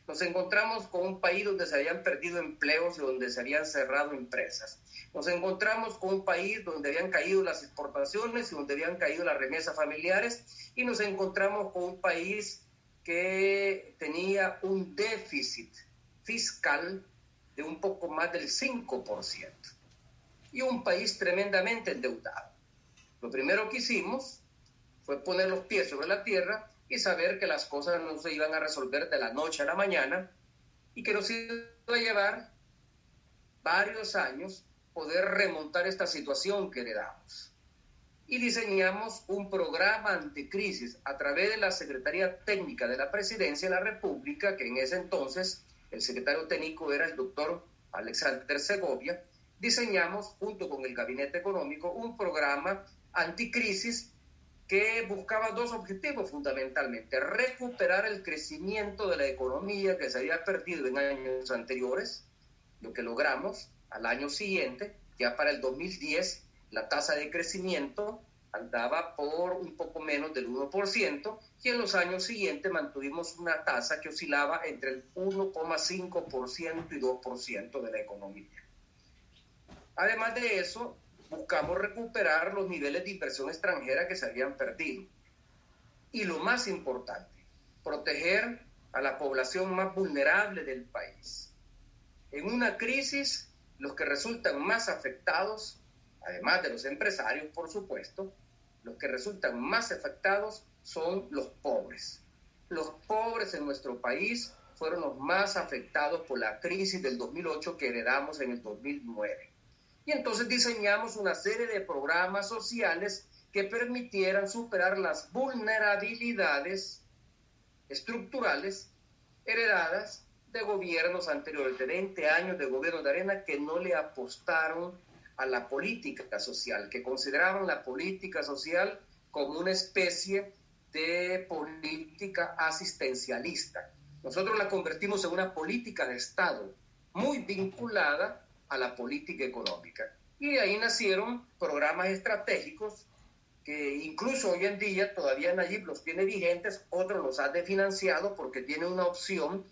Nos encontramos con un país donde se habían perdido empleos y donde se habían cerrado empresas. Nos encontramos con un país donde habían caído las exportaciones y donde habían caído las remesas familiares. Y nos encontramos con un país que tenía un déficit fiscal de un poco más del 5%. Y un país tremendamente endeudado. Lo primero que hicimos fue poner los pies sobre la tierra y saber que las cosas no se iban a resolver de la noche a la mañana y que nos iba a llevar varios años poder remontar esta situación que heredamos. Y diseñamos un programa anticrisis a través de la Secretaría Técnica de la Presidencia de la República, que en ese entonces el secretario técnico era el doctor Alexander Segovia. Diseñamos, junto con el Gabinete Económico, un programa anticrisis que buscaba dos objetivos fundamentalmente: recuperar el crecimiento de la economía que se había perdido en años anteriores, lo que logramos. Al año siguiente, ya para el 2010, la tasa de crecimiento andaba por un poco menos del 1%, y en los años siguientes mantuvimos una tasa que oscilaba entre el 1,5% y 2% de la economía. Además de eso, buscamos recuperar los niveles de inversión extranjera que se habían perdido. Y lo más importante, proteger a la población más vulnerable del país. En una crisis, los que resultan más afectados, además de los empresarios, por supuesto, los que resultan más afectados son los pobres. Los pobres en nuestro país fueron los más afectados por la crisis del 2008 que heredamos en el 2009. Y entonces diseñamos una serie de programas sociales que permitieran superar las vulnerabilidades estructurales heredadas de gobiernos anteriores, de 20 años de gobierno de Arena, que no le apostaron a la política social, que consideraban la política social como una especie de política asistencialista. Nosotros la convertimos en una política de Estado muy vinculada a la política económica. Y de ahí nacieron programas estratégicos que incluso hoy en día todavía Nayib los tiene vigentes, otros los ha desfinanciado porque tiene una opción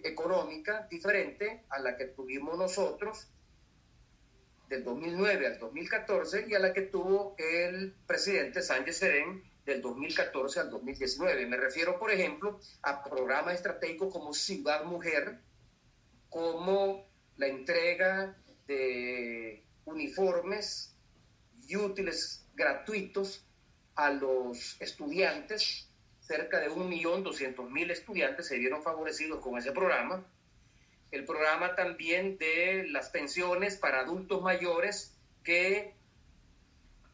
económica diferente a la que tuvimos nosotros del 2009 al 2014 y a la que tuvo el presidente Sánchez Serén del 2014 al 2019. Me refiero, por ejemplo, a programas estratégicos como Ciudad Mujer, como la entrega de uniformes y útiles gratuitos a los estudiantes. Cerca de 1.200.000 estudiantes se vieron favorecidos con ese programa. El programa también de las pensiones para adultos mayores que,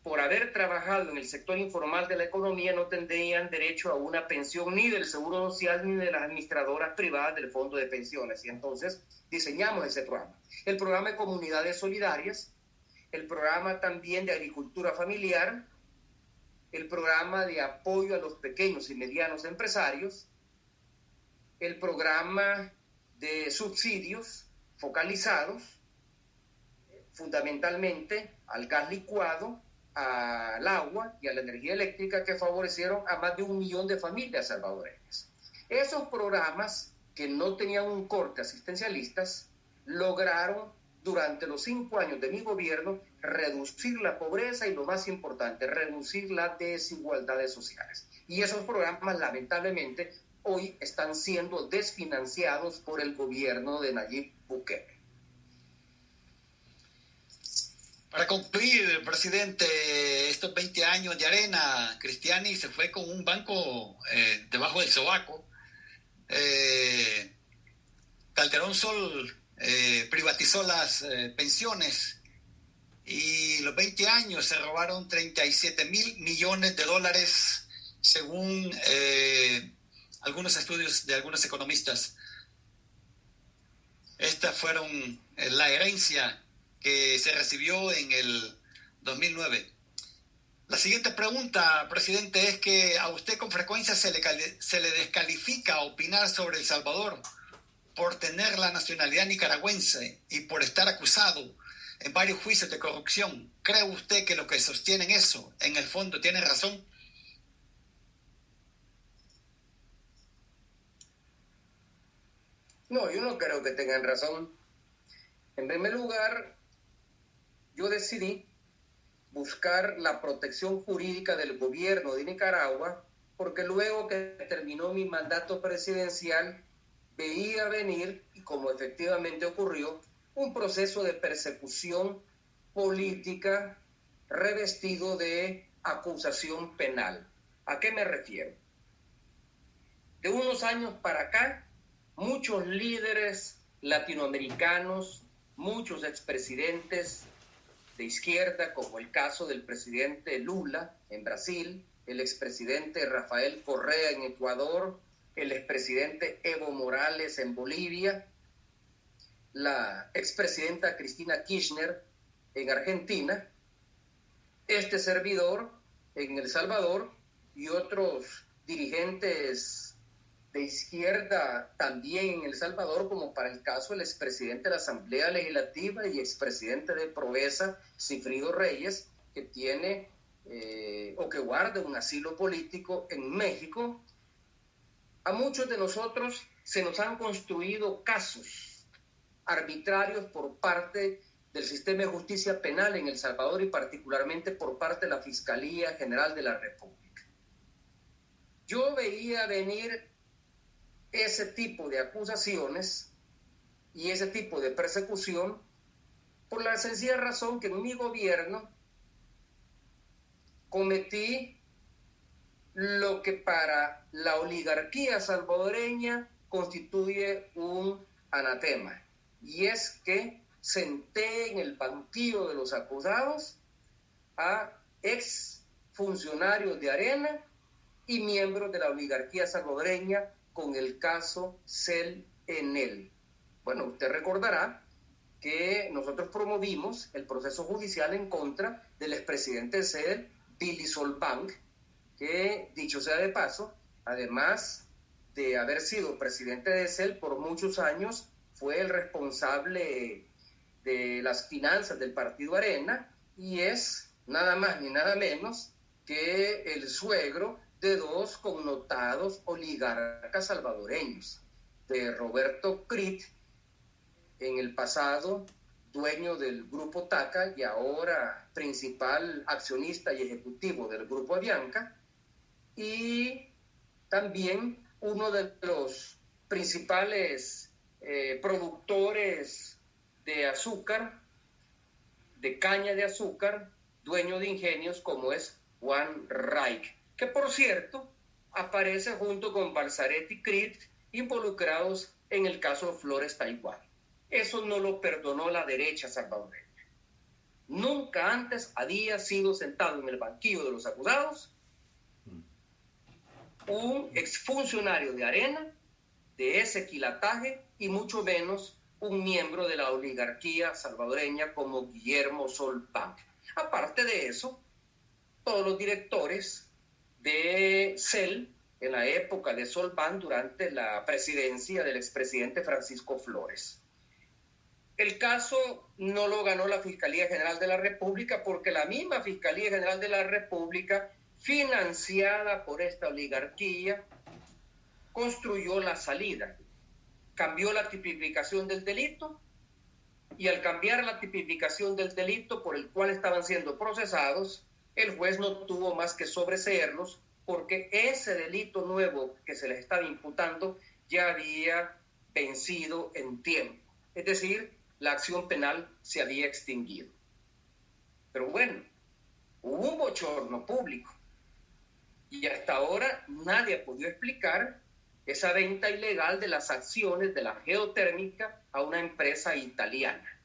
por haber trabajado en el sector informal de la economía, no tendrían derecho a una pensión ni del Seguro Social ni de las administradoras privadas del Fondo de Pensiones. Y entonces diseñamos ese programa. El programa de comunidades solidarias, el programa también de agricultura familiar, el programa de apoyo a los pequeños y medianos empresarios, el programa de subsidios focalizados fundamentalmente al gas licuado, al agua y a la energía eléctrica, que favorecieron a más de 1 millón de familias salvadoreñas. Esos programas, que no tenían un corte asistencialistas, lograron durante los 5 años de mi gobierno reducir la pobreza y, lo más importante, reducir las desigualdades sociales. Y esos programas, lamentablemente, hoy están siendo desfinanciados por el gobierno de Nayib Bukele. Para concluir, presidente, estos 20 años de Arena, Cristiani se fue con un banco debajo del sobaco. Calderón Sol privatizó las pensiones y los 20 años se robaron 37,000 millones de dólares según algunos estudios de algunos economistas. Estas fueron la herencia que se recibió en el 2009. La siguiente pregunta, presidente, es que a usted con frecuencia se le descalifica opinar sobre El Salvador por tener la nacionalidad nicaragüense y por estar acusado en varios juicios de corrupción. ¿Cree usted que lo que sostienen eso, en el fondo, tiene razón? No, yo no creo que tengan razón. En primer lugar, yo decidí buscar la protección jurídica del gobierno de Nicaragua porque luego que terminó mi mandato presidencial veía venir, y como efectivamente ocurrió, un proceso de persecución política revestido de acusación penal. ¿A qué me refiero? De unos años para acá, muchos líderes latinoamericanos, muchos expresidentes de izquierda, como el caso del presidente Lula en Brasil, el expresidente Rafael Correa en Ecuador, el expresidente Evo Morales en Bolivia, la expresidenta Cristina Kirchner en Argentina, este servidor en El Salvador y otros dirigentes de izquierda también en El Salvador, como para el caso del expresidente de la Asamblea Legislativa y expresidente de Provesa, Sigfrido Reyes, que tiene o que guarda un asilo político en México. A muchos de nosotros se nos han construido casos arbitrarios por parte del sistema de justicia penal en El Salvador y particularmente por parte de la Fiscalía General de la República. Yo veía venir ese tipo de acusaciones y ese tipo de persecución por la sencilla razón que en mi gobierno cometí lo que para la oligarquía salvadoreña constituye un anatema, y es que senté en el banquillo de los acusados a ex funcionarios de Arena y miembros de la oligarquía salvadoreña con el caso CEL-ENEL. Bueno, usted recordará que nosotros promovimos el proceso judicial en contra del expresidente de CEL, Billy Solbank, que, dicho sea de paso, además de haber sido presidente de CEL por muchos años, fue el responsable de las finanzas del partido Arena y es nada más ni nada menos que el suegro de dos connotados oligarcas salvadoreños, de Roberto Crit, en el pasado dueño del Grupo TACA y ahora principal accionista y ejecutivo del Grupo Avianca, y también uno de los principales productores de azúcar, de caña de azúcar, dueño de ingenios como es Juan Reich, que por cierto aparece junto con Balzaretti Crit involucrados en el caso de Flores Taiwán. Eso no lo perdonó la derecha salvadoreña. Nunca antes había sido sentado en el banquillo de los acusados un exfuncionario de Arena de ese quilataje y mucho menos un miembro de la oligarquía salvadoreña como Guillermo Solbank. Aparte de eso, todos los directores de CEL en la época de Solbank durante la presidencia del expresidente Francisco Flores. El caso no lo ganó la Fiscalía General de la República porque la misma Fiscalía General de la República, financiada por esta oligarquía, construyó la salida, cambió la tipificación del delito y al cambiar la tipificación del delito por el cual estaban siendo procesados, el juez no tuvo más que sobreseerlos porque ese delito nuevo que se les estaba imputando ya había vencido en tiempo. Es decir, la acción penal se había extinguido. Pero bueno, hubo un bochorno público y hasta ahora nadie ha podido explicar esa venta ilegal de las acciones de la geotérmica a una empresa italiana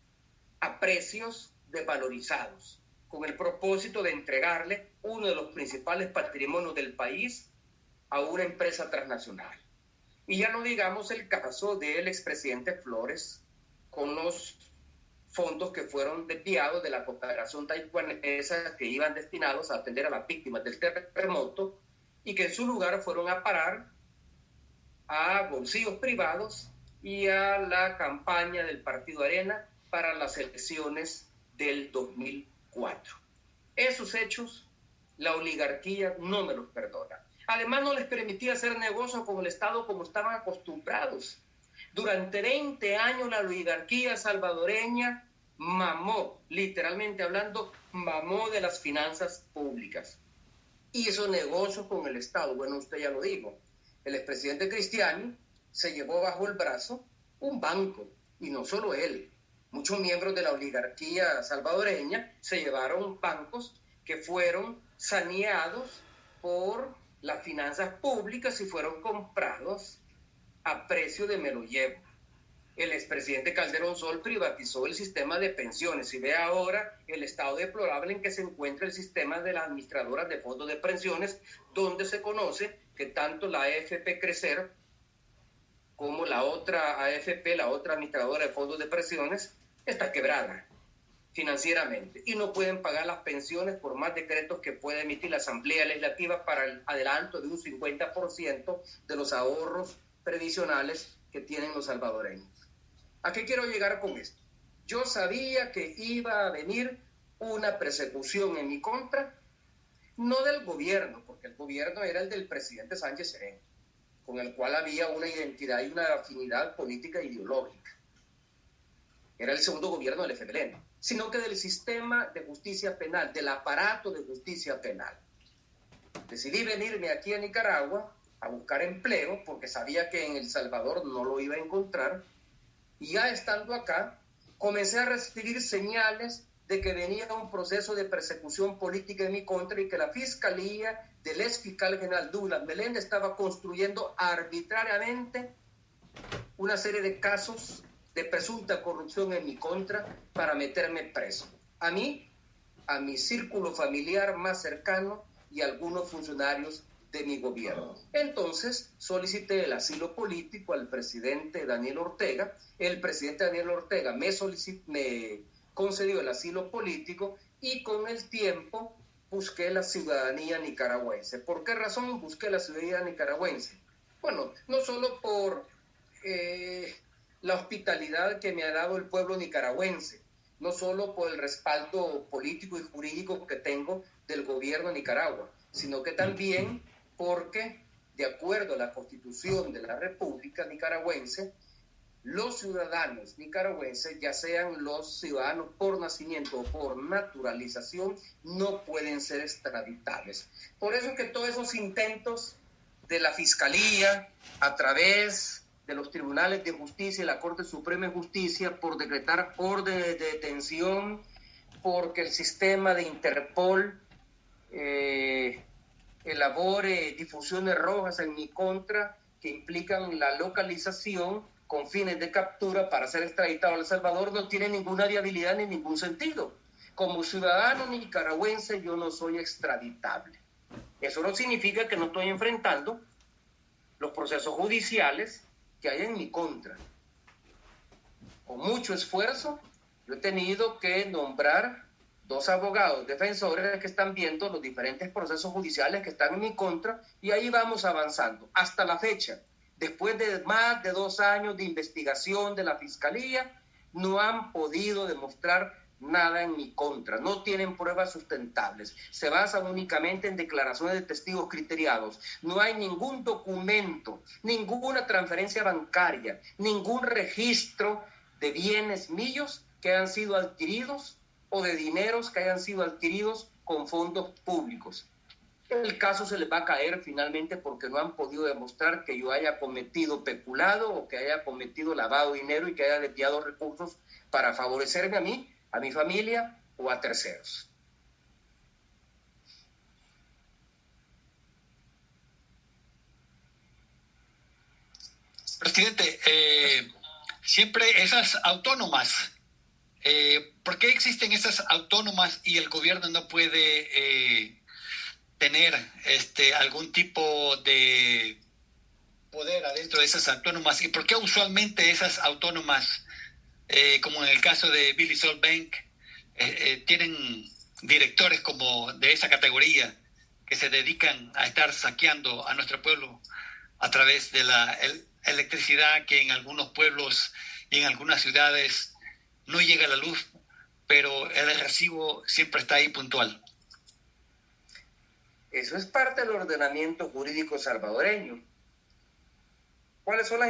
a precios desvalorizados, con el propósito de entregarle uno de los principales patrimonios del país a una empresa transnacional. Y ya no digamos el caso del expresidente Flores con los fondos que fueron desviados de la cooperación taiwanesa que iban destinados a atender a las víctimas del terremoto y que en su lugar fueron a parar a bolsillos privados y a la campaña del Partido Arena para las elecciones del 2004. Esos hechos la oligarquía no me los perdona. Además no les permitía hacer negocios con el Estado como estaban acostumbrados. Durante 20 años la oligarquía salvadoreña mamó, literalmente hablando, mamó de las finanzas públicas. Hizo negocios con el Estado. Bueno, usted ya lo dijo. El expresidente Cristiani se llevó bajo el brazo un banco, y no solo él. Muchos miembros de la oligarquía salvadoreña se llevaron bancos que fueron saneados por las finanzas públicas y fueron comprados a precio de me lo llevo. El expresidente Calderón Sol privatizó el sistema de pensiones y ve ahora el estado deplorable en que se encuentra el sistema de las administradoras de fondos de pensiones, donde se conoce que tanto la AFP Crecer como la otra AFP, la otra administradora de fondos de pensiones, está quebrada financieramente y no pueden pagar las pensiones por más decretos que puede emitir la Asamblea Legislativa para el adelanto de un 50% de los ahorros previsionales que tienen los salvadoreños. ¿A qué quiero llegar con esto? Yo sabía que iba a venir una persecución en mi contra, no del gobierno, porque el gobierno era el del presidente Sánchez Serén, con el cual había una identidad y una afinidad política e ideológica. Era el segundo gobierno del FMLN, sino que del sistema de justicia penal, del aparato de justicia penal. Decidí venirme aquí a Nicaragua a buscar empleo, porque sabía que en El Salvador no lo iba a encontrar, y ya estando acá, comencé a recibir señales de que venía un proceso de persecución política en mi contra y que la fiscalía del ex fiscal general Douglas Meléndez estaba construyendo arbitrariamente una serie de casos de presunta corrupción en mi contra para meterme preso. A mí, a mi círculo familiar más cercano y a algunos funcionarios de mi gobierno. Entonces solicité el asilo político al presidente Daniel Ortega. El presidente Daniel Ortega me concedió el asilo político y con el tiempo busqué la ciudadanía nicaragüense. ¿Por qué razón busqué la ciudadanía nicaragüense? Bueno, no solo por la hospitalidad que me ha dado el pueblo nicaragüense, no solo por el respaldo político y jurídico que tengo del gobierno de Nicaragua, sino que también porque, de acuerdo a la Constitución de la República Nicaragüense, los ciudadanos nicaragüenses, ya sean los ciudadanos por nacimiento o por naturalización, no pueden ser extraditables. Por eso es que todos esos intentos de la Fiscalía, a través de los tribunales de justicia y la Corte Suprema de Justicia, por decretar órdenes de detención, porque el sistema de Interpol elabore difusiones rojas en mi contra que implican la localización con fines de captura para ser extraditado a El Salvador, no tiene ninguna viabilidad ni ningún sentido. Como ciudadano nicaragüense yo no soy extraditable. Eso no significa que no estoy enfrentando los procesos judiciales que hay en mi contra. Con mucho esfuerzo yo he tenido que nombrar 2 abogados defensores que están viendo los diferentes procesos judiciales que están en mi contra y ahí vamos avanzando. Hasta la fecha, después de más de 2 años de investigación de la Fiscalía, no han podido demostrar nada en mi contra, no tienen pruebas sustentables, se basan únicamente en declaraciones de testigos criteriados, no hay ningún documento, ninguna transferencia bancaria, ningún registro de bienes míos que hayan sido adquiridos o de dineros que hayan sido adquiridos con fondos públicos. El caso se les va a caer finalmente porque no han podido demostrar que yo haya cometido peculado o que haya cometido lavado de dinero y que haya desviado recursos para favorecerme a mí, a mi familia o a terceros. Presidente, siempre esas autónomas, ¿por qué existen esas autónomas y el gobierno no puede tener algún tipo de poder adentro de esas autónomas? ¿Y por qué usualmente esas autónomas, como en el caso de Billy Sol Bank, tienen directores como de esa categoría que se dedican a estar saqueando a nuestro pueblo a través de la electricidad, que en algunos pueblos y en algunas ciudades no llega la luz, pero el recibo siempre está ahí puntual? Eso es parte del ordenamiento jurídico salvadoreño. ¿Cuáles son las